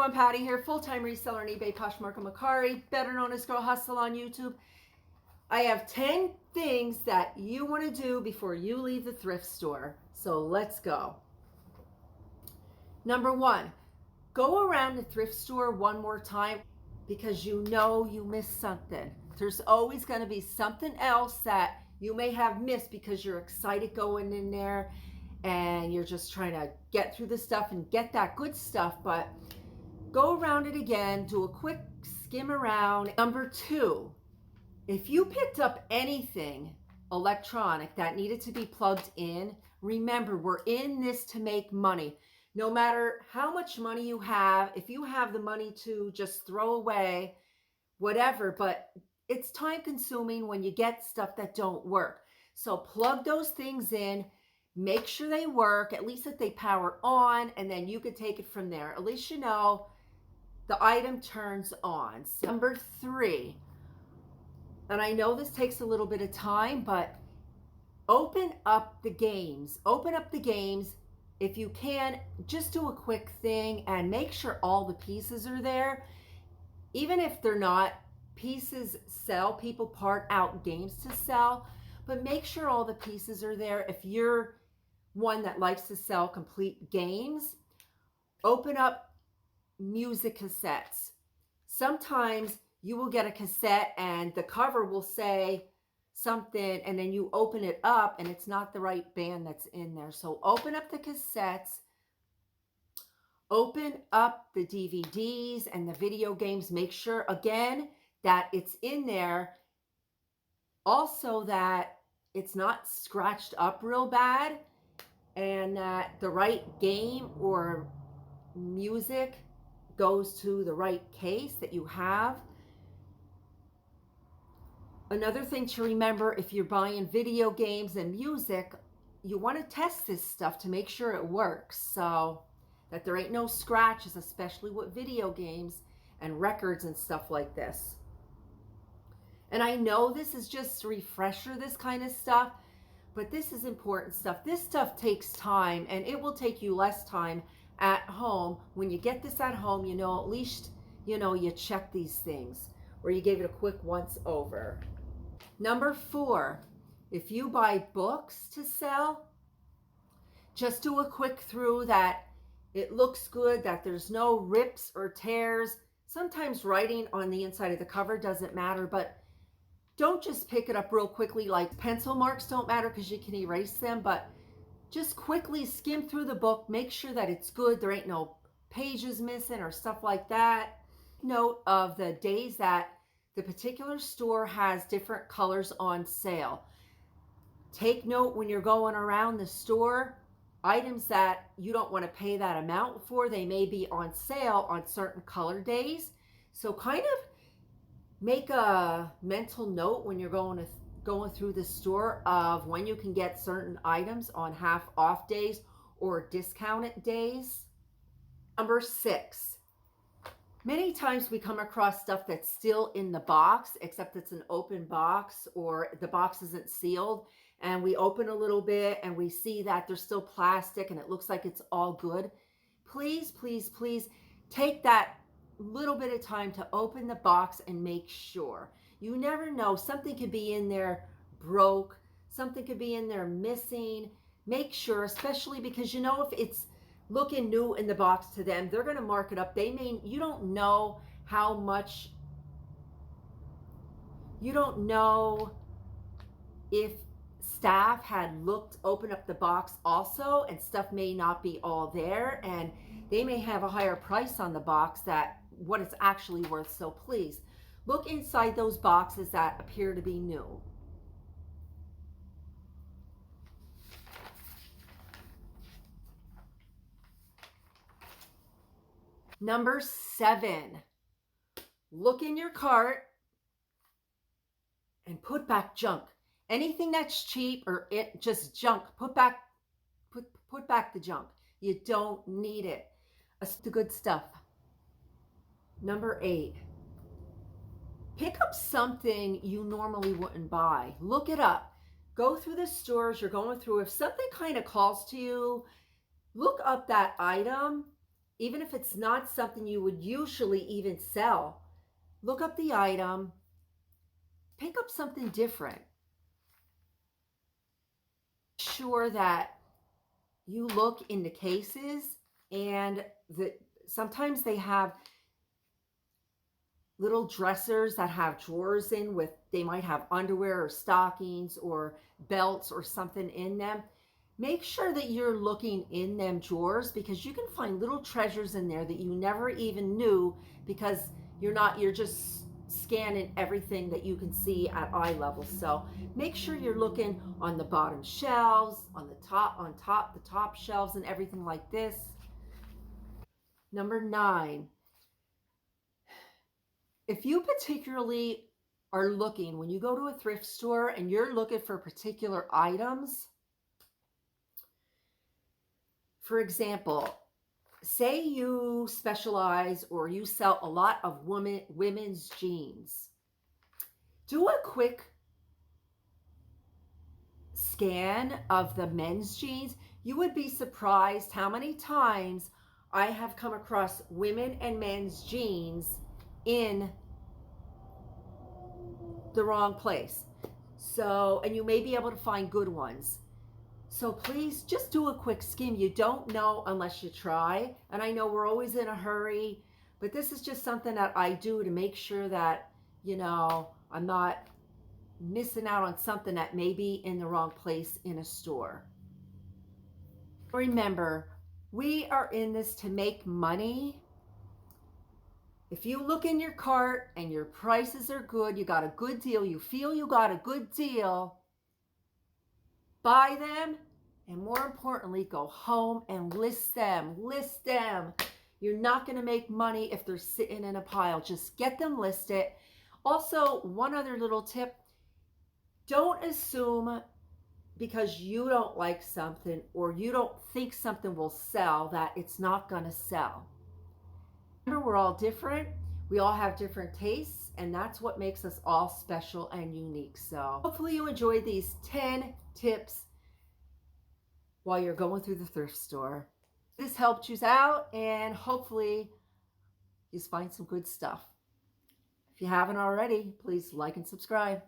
everyone, Patty here, full-time reseller on eBay, Poshmark and Mercari, better known as Girl Hustle on YouTube. I have 10 things that you want to do before you leave the thrift store. So let's go. Number 1, go around the thrift store one more time because you know you missed something. There's always going to be something else that you may have missed because you're excited going in there and you're just trying to get through the stuff and get that good stuff, but go around it again, do a quick skim around. Number 2, if you picked up anything electronic that needed to be plugged in, remember, we're in this to make money. No matter how much money you have, if you have the money to just throw away, whatever, but it's time consuming when you get stuff that don't work. So plug those things in, make sure they work, at least that they power on, and then you could take it from there. At least you know the item turns on. So, number 3, and I know this takes a little bit of time, but open up the games. Open up the games. If you can, just do a quick thing and make sure all the pieces are there. Even if they're not, pieces sell. People part out games to sell, but make sure all the pieces are there. If you're one that likes to sell complete games, open up music cassettes. Sometimes you will get a cassette and the cover will say something, and then you open it up and it's not the right band that's in there. So open up the cassettes, open up the DVDs and the video games. Make sure again that it's in there. Also that it's not scratched up real bad, and that the right game or music goes to the right case that you have. Another thing to remember, if you're buying video games and music, you want to test this stuff to make sure it works, so that there ain't no scratches, especially with video games and records and stuff like this. And I know this is just a refresher, this kind of stuff, but this is important stuff. This stuff takes time, and it will take you less time at home. When you get this at home, you know, at least, you know, you check these things, or you gave it a quick once over. Number 4, if you buy books to sell, just do a quick through that it looks good, that there's no rips or tears. Sometimes writing on the inside of the cover doesn't matter, but don't just pick it up real quickly. Like pencil marks don't matter because you can erase them, but just quickly skim through the book, make sure that it's good, there ain't no pages missing or stuff like that. Note of the days that the particular store has different colors on sale. Take note when you're going around the store, items that you don't want to pay that amount for, they may be on sale on certain color days. So kind of make a mental note when you're going through the store of when you can get certain items on half off days or discounted days. Number 6, many times we come across stuff that's still in the box, except it's an open box or the box isn't sealed, and we open a little bit and we see that there's still plastic and it looks like it's all good. Please, please, please take that little bit of time to open the box and make sure. You never know, something could be in there broke, something could be in there missing. Make sure, especially because you know if it's looking new in the box to them, they're going to mark it up. You don't know how much, you don't know if staff had opened up the box also, and stuff may not be all there, and they may have a higher price on the box that what it's actually worth. So please look inside those boxes that appear to be new. Number 7, look in your cart and put back junk. Anything that's cheap or just junk, put back the junk. You don't need it. The good stuff. Number 8, pick up something you normally wouldn't buy. Look it up. Go through the stores you're going through. If something kind of calls to you, look up that item even if it's not something you would usually even sell, look up the item, pick up something different. Sure that you look in the cases, and sometimes they have little dressers that have drawers in with, they might have underwear or stockings or belts or something in them. Make sure that you're looking in them drawers, because you can find little treasures in there that you never even knew, because you're just scanning everything that you can see at eye level. So make sure you're looking on the bottom shelves, on the top shelves and everything like this. Number 9, if you particularly are looking, when you go to a thrift store and you're looking for particular items, for example, say you specialize or you sell a lot of women's jeans, do a quick scan of the men's jeans. You would be surprised how many times I have come across women and men's jeans in the wrong place. So, and you may be able to find good ones. So please just do a quick skim. You don't know unless you try. And I know we're always in a hurry, but this is just something that I do to make sure that, I'm not missing out on something that may be in the wrong place in a store. Remember, we are in this to make money. If you look in your cart and your prices are good, you got a good deal, you feel you got a good deal, buy them, and more importantly, go home and list them. List them. You're not going to make money if they're sitting in a pile. Just get them listed. Also, one other little tip, don't assume because you don't like something or you don't think something will sell that it's not going to sell. Remember, we're all different. We all have different tastes, and that's what makes us all special and unique. So hopefully you enjoyed these 10 tips while you're going through the thrift store. This helped you out, and hopefully you find some good stuff. If you haven't already, please like and subscribe.